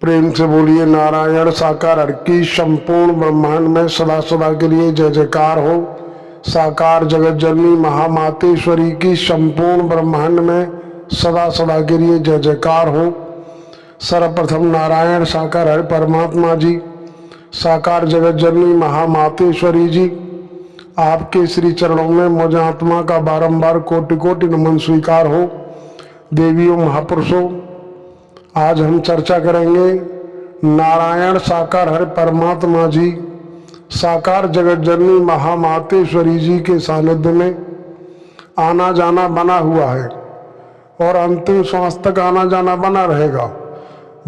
प्रेम से बोलिए नारायण साकार हर की संपूर्ण ब्रह्मांड में सदा सदा के लिए जय जयकार हो। साकार जगत जननी महामातेश्वरी की संपूर्ण ब्रह्मांड में सदा सदा के लिए जय जयकार हो। सर्वप्रथम नारायण साकार हर परमात्मा जी, साकार जगत जननी महामातेश्वरी जी, आपके श्री चरणों में मुझ आत्मा का बारंबार कोटि कोटि नमन स्वीकार हो। देवियों महापुरुषों, आज हम चर्चा करेंगे नारायण साकार हर परमात्मा जी, साकार जगत जननी महामातेश्वरी जी के सानिध्य में आना जाना बना हुआ है और अंतिम श्वास तक आना जाना बना रहेगा।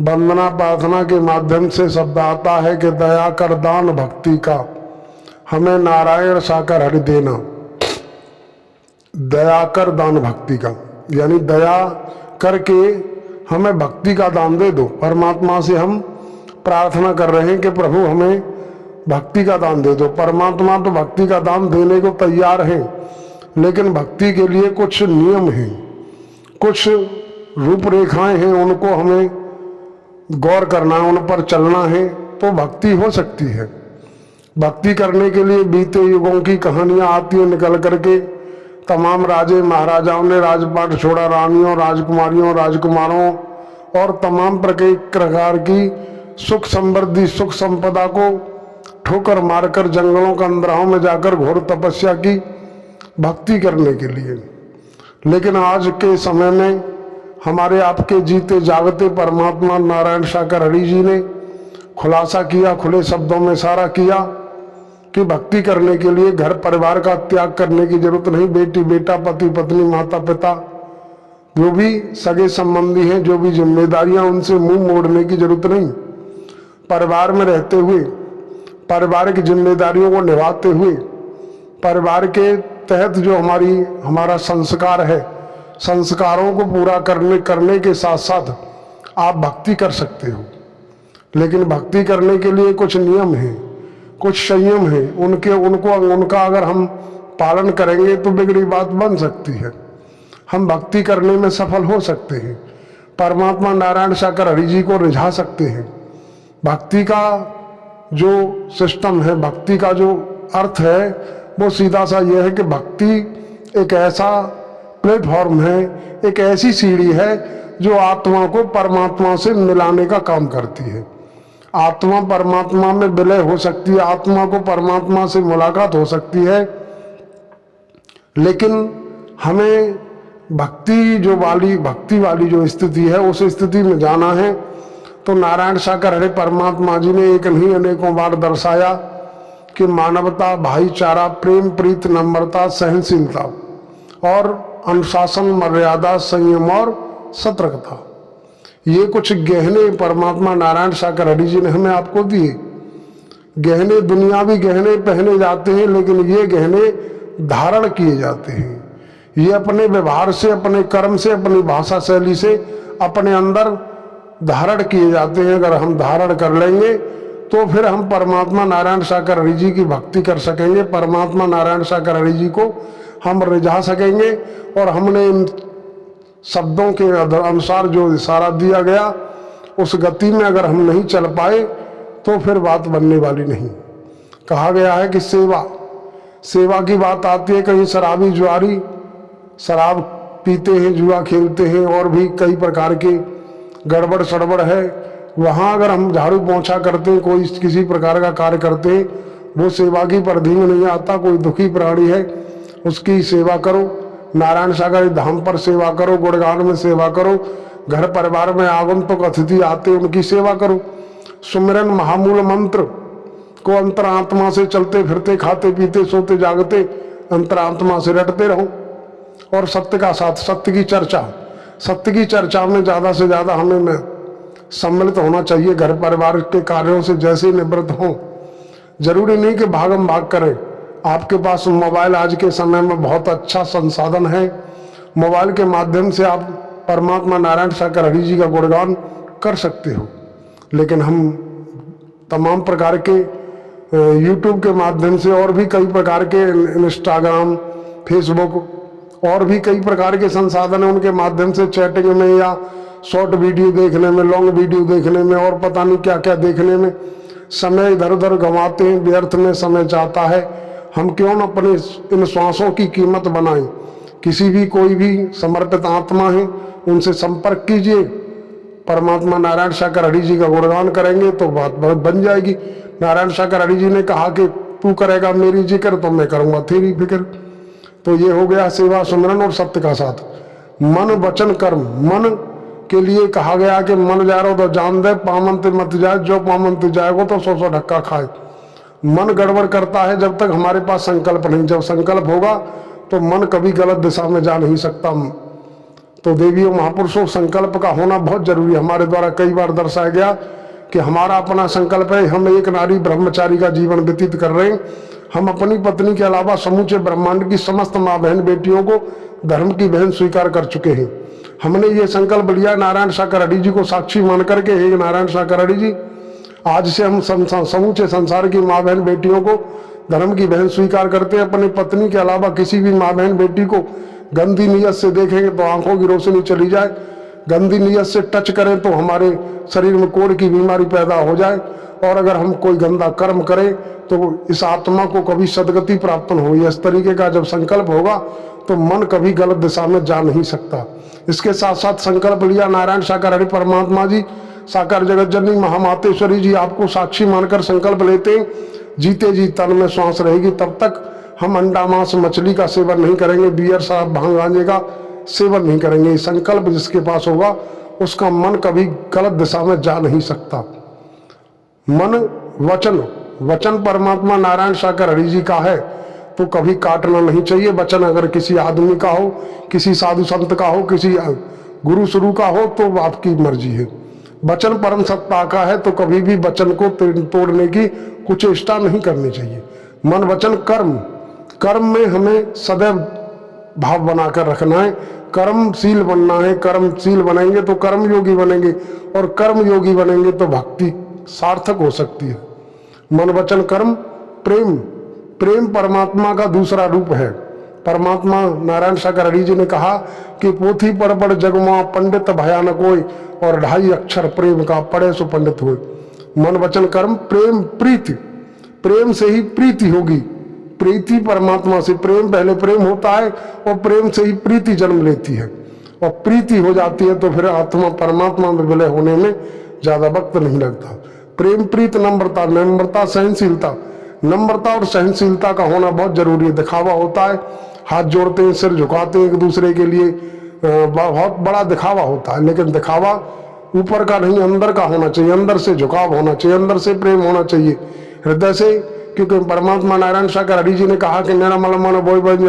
वंदना प्रार्थना के माध्यम से शब्द आता है कि दया कर दान भक्ति का, हमें नारायण साकार हरि देना। दया कर दान भक्ति का यानी दया करके हमें भक्ति का दान दे दो। परमात्मा से हम प्रार्थना कर रहे हैं कि प्रभु हमें भक्ति का दान दे दो। परमात्मा तो भक्ति का दान देने को तैयार हैं, लेकिन भक्ति के लिए कुछ नियम हैं, कुछ रूपरेखाएं हैं, उनको हमें गौर करना है, उन पर चलना है तो भक्ति हो सकती है। भक्ति करने के लिए बीते युगों की कहानियां आती हैं निकल करके। तमाम राजे महाराजाओं ने राजपाट छोड़ा, रानियों राजकुमारियों राजकुमारों और तमाम प्रकार की सुख समृद्धि सुख संपदा को ठोकर मारकर जंगलों के अंदरों में जाकर घोर तपस्या की भक्ति करने के लिए। लेकिन आज के समय में हमारे आपके जीते जागते परमात्मा नारायण साकार हरि जी ने खुलासा किया, खुले शब्दों में सारा किया कि भक्ति करने के लिए घर परिवार का त्याग करने की जरूरत नहीं। बेटी बेटा पति पत्नी माता पिता जो भी सगे संबंधी हैं, जो भी जिम्मेदारियां, उनसे मुंह मोड़ने की जरूरत नहीं। परिवार में रहते हुए पारिवारिक जिम्मेदारियों को निभाते हुए परिवार के तहत जो हमारा संस्कार है, संस्कारों को पूरा करने के साथ साथ आप भक्ति कर सकते हो। लेकिन भक्ति करने के लिए कुछ नियम हैं, कुछ संयम है, उनका अगर हम पालन करेंगे तो बिगड़ी बात बन सकती है। हम भक्ति करने में सफल हो सकते हैं, परमात्मा नारायण साकार हरि जी को रिझा सकते हैं। भक्ति का जो सिस्टम है, भक्ति का जो अर्थ है, वो सीधा सा यह है कि भक्ति एक ऐसा प्लेटफॉर्म है, एक ऐसी सीढ़ी है जो आत्मा को परमात्मा से मिलाने का काम करती है। आत्मा परमात्मा में विलय हो सकती है, आत्मा को परमात्मा से मुलाकात हो सकती है। लेकिन हमें भक्ति वाली जो स्थिति है, उस स्थिति में जाना है तो नारायण साकार हरि परमात्मा जी ने एक नहीं अनेकों बार दर्शाया कि मानवता, भाईचारा, प्रेम, प्रीत, नम्रता, सहनशीलता और अनुशासन, मर्यादा, संयम और सतर्कता, ये कुछ गहने परमात्मा नारायण साकार हरि जी ने हमें आपको दिए। गहने दुनियावी गहने पहने जाते हैं, लेकिन ये गहने धारण किए जाते हैं। ये अपने व्यवहार से, अपने कर्म से, अपनी भाषा शैली से अपने अंदर धारण किए जाते हैं। अगर हम धारण कर लेंगे तो फिर हम परमात्मा नारायण साकार हरि जी की भक्ति कर सकेंगे, परमात्मा नारायण साकार हरि जी को हम रिझा सकेंगे। और हमने इन शब्दों के अनुसार जो इशारा दिया गया, उस गति में अगर हम नहीं चल पाए तो फिर बात बनने वाली नहीं। कहा गया है कि सेवा की बात आती है। कहीं शराबी जुआरी शराब पीते हैं, जुआ खेलते हैं और भी कई प्रकार के गड़बड़ सड़बड़ है, वहाँ अगर हम झाड़ू पोंछा करते हैं, कोई किसी प्रकार का कार्य करते हैं, वो सेवा की परिधि में नहीं आता। कोई दुखी प्राणी है, उसकी सेवा करो, नारायण सागर धाम पर सेवा करो, गुणगान में सेवा करो, घर परिवार में आगंतुक अतिथि आते उनकी सेवा करो। सुमिरन महामूल मंत्र को अंतरात्मा से चलते फिरते, खाते पीते, सोते जागते अंतरात्मा से रटते रहो। और सत्य का साथ, सत्य की चर्चा में ज़्यादा से ज़्यादा हमें सम्मिलित होना चाहिए। घर परिवार के कार्यों से जैसे निवृत्त हों, जरूरी नहीं कि भागम भाग करें। आपके पास मोबाइल आज के समय में बहुत अच्छा संसाधन है। मोबाइल के माध्यम से आप परमात्मा नारायण साकार हरि जी का गुणगान कर सकते हो। लेकिन हम तमाम प्रकार के यूट्यूब के माध्यम से और भी कई प्रकार के इंस्टाग्राम, फेसबुक और भी कई प्रकार के संसाधन है, उनके माध्यम से चैटिंग में या शॉर्ट वीडियो देखने में, लॉन्ग वीडियो देखने में और पता नहीं क्या क्या देखने में समय इधर उधर गंवाते हैं, व्यर्थ में समय जाता है। हम क्यों न अपने इन श्वासों की कीमत बनाएं। किसी भी कोई भी समर्पित आत्मा है उनसे संपर्क कीजिए, परमात्मा नारायण शाकर हरि जी का गुणगान करेंगे तो बात बन जाएगी। नारायण शाकर हरि जी ने कहा कि तू करेगा मेरी जिक्र तो मैं करूंगा तेरी फिक्र। तो ये हो गया सेवा सुमरन और सत्य का साथ। मन वचन कर्म, मन के लिए कहा गया कि मन जा रहा हो तो जान दे, पामन ते मत जाए, जो पामन ते जाएगा तो 100 ढक्का खाए। मन गड़बड़ करता है जब तक हमारे पास संकल्प नहीं, जब संकल्प होगा तो मन कभी गलत दिशा में जा नहीं सकता। तो देवियों महापुरुषों, संकल्प का होना बहुत जरूरी है। हमारे द्वारा कई बार दर्शाया गया कि हमारा अपना संकल्प है, हम एक नारी ब्रह्मचारी का जीवन व्यतीत कर रहे हैं। हम अपनी पत्नी के अलावा समूचे ब्रह्मांड की समस्त माँ बहन बेटियों को धर्म की बहन स्वीकार कर चुके हैं। हमने ये संकल्प लिया नारायण शाकर हरि जी को साक्षी मान करके, हे नारायण शाकर हरि जी, आज से हम समूचे संसार की माँ बहन बेटियों को धर्म की बहन स्वीकार करते हैं। अपनी पत्नी के अलावा किसी भी माँ बहन बेटी को गंदी नीयत से देखेंगे तो आंखों की रोशनी चली जाए, गंदी नीयत से टच करें तो हमारे शरीर में कोढ़ की बीमारी पैदा हो जाए, और अगर हम कोई गंदा कर्म करें तो इस आत्मा को कभी सदगति प्राप्त न हो। इस तरीके का जब संकल्प होगा तो मन कभी गलत दिशा में जा नहीं सकता। इसके साथ साथ संकल्प लिया नारायण शाकर हरि परमात्मा जी, साकार जगत जननी महामातेश्वरी जी आपको साक्षी मानकर संकल्प लेते हैं, जीते जी तन में श्वास रहेगी तब तक हम अंडा मांस मछली का सेवन नहीं करेंगे, बियर शराब भांग गांजे का सेवन नहीं करेंगे। ये संकल्प जिसके पास होगा उसका मन कभी गलत दिशा में जा नहीं सकता। मन वचन, वचन परमात्मा नारायण शाकर हरि जी का है तो कभी काटना नहीं चाहिए। वचन अगर किसी आदमी का हो, किसी साधु संत का हो, किसी गुरु शुरू का हो तो आपकी मर्जी है। वचन परम सत्ता का है तो कभी भी वचन को तोड़ने की कुचेष्टा नहीं करनी चाहिए। मन वचन कर्म, कर्म में हमें सदैव भाव बनाकर रखना है, कर्मशील बनना है। कर्मशील बनेंगे तो कर्म योगी बनेंगे, और कर्म योगी बनेंगे तो भक्ति सार्थक हो सकती है। मन वचन कर्म प्रेम, प्रेम परमात्मा का दूसरा रूप है। परमात्मा नारायण शाकर हरि जी ने कहा कि पोथी पर पढ़ जगमा पंडित भयानक होय, और 2.5 अक्षर प्रेम का पढ़े सो पंडित होय। मन वचन कर्म प्रेम प्रीति, प्रेम से ही प्रीति होगी। प्रीति परमात्मा से, प्रेम पहले प्रेम होता है और प्रेम से ही प्रीति जन्म लेती है, और प्रीति हो जाती है तो फिर आत्मा परमात्मा में विलय होने में ज्यादा वक्त नहीं लगता। प्रेम प्रीत नम्रता, नम्रता सहनशीलता, नम्रता और सहनशीलता का होना बहुत जरूरी है। दिखावा होता है, हाथ जोड़ते हैं, सिर झुकाते हैं एक दूसरे के लिए, बहुत बड़ा दिखावा होता है, लेकिन दिखावा ऊपर का नहीं अंदर का होना चाहिए। अंदर से झुकाव होना चाहिए, अंदर से प्रेम होना चाहिए, हृदय से। क्योंकि परमात्मा नारायण शाकर हरि जी ने कहा कि निर्मल मन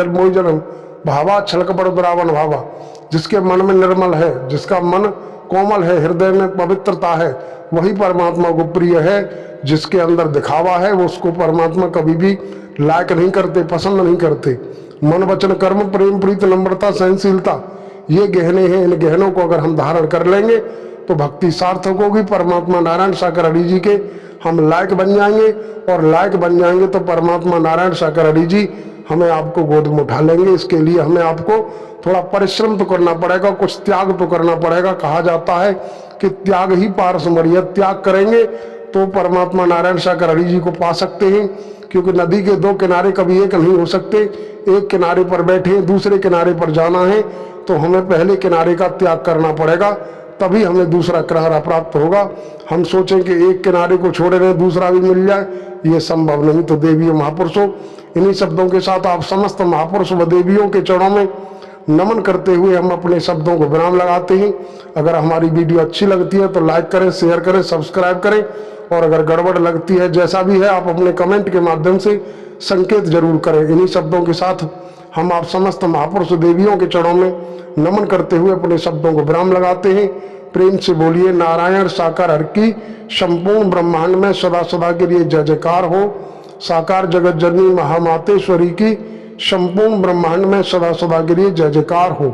मोय जन्म भावा छलक पड़ दुरावन भावा। जिसके मन में निर्मल है, जिसका मन कोमल है, हृदय में पवित्रता है, वही परमात्मा को प्रिय है। जिसके अंदर दिखावा है वो उसको परमात्मा कभी भी लायक नहीं करते, पसंद नहीं करते। मन वचन कर्म प्रेम प्रीत नम्रता सहनशीलता, ये गहने हैं। इन गहनों को अगर हम धारण कर लेंगे तो भक्ति सार्थक होगी। परमात्मा नारायण शाकर हरि जी के हम लायक बन जाएंगे, और लायक बन जाएंगे तो परमात्मा नारायण शाकर हरि जी हमें आपको गोद में उठा लेंगे। इसके लिए हमें आपको थोड़ा परिश्रम तो करना पड़ेगा, कुछ त्याग तो करना पड़ेगा। कहा जाता है कि त्याग ही पारस मरियत, त्याग करेंगे तो परमात्मा नारायण शाकर हरि जी को पा सकते हैं। क्योंकि नदी के 2 किनारे कभी एक नहीं हो सकते। एक किनारे पर बैठे दूसरे किनारे पर जाना है तो हमें पहले किनारे का त्याग करना पड़ेगा, तभी हमें दूसरा किनारा प्राप्त होगा। हम सोचें कि एक किनारे को छोड़े रहे दूसरा भी मिल जाए, ये संभव नहीं। तो देवियों महापुरुषों, इन्हीं शब्दों के साथ आप समस्त महापुरुष व देवियों के चरणों में नमन करते हुए हम अपने शब्दों को विराम लगाते हैं। अगर हमारी वीडियो अच्छी लगती है तो लाइक करें, शेयर करें, सब्सक्राइब करें, और अगर गड़बड़ लगती है जैसा भी है आप अपने कमेंट के माध्यम से संकेत जरूर करें। इन्हीं शब्दों के साथ हम आप समस्त महापुरुष देवियों के चरणों में नमन करते हुए अपने शब्दों को विराम लगाते हैं। प्रेम से बोलिए नारायण साकार हर की संपूर्ण ब्रह्मांड में सदा सदा के लिए जय जयकार हो। साकार जगत जननी महामातेश्वरी की संपूर्ण ब्रह्मांड में सदा सदा के लिए जय जयकार हो।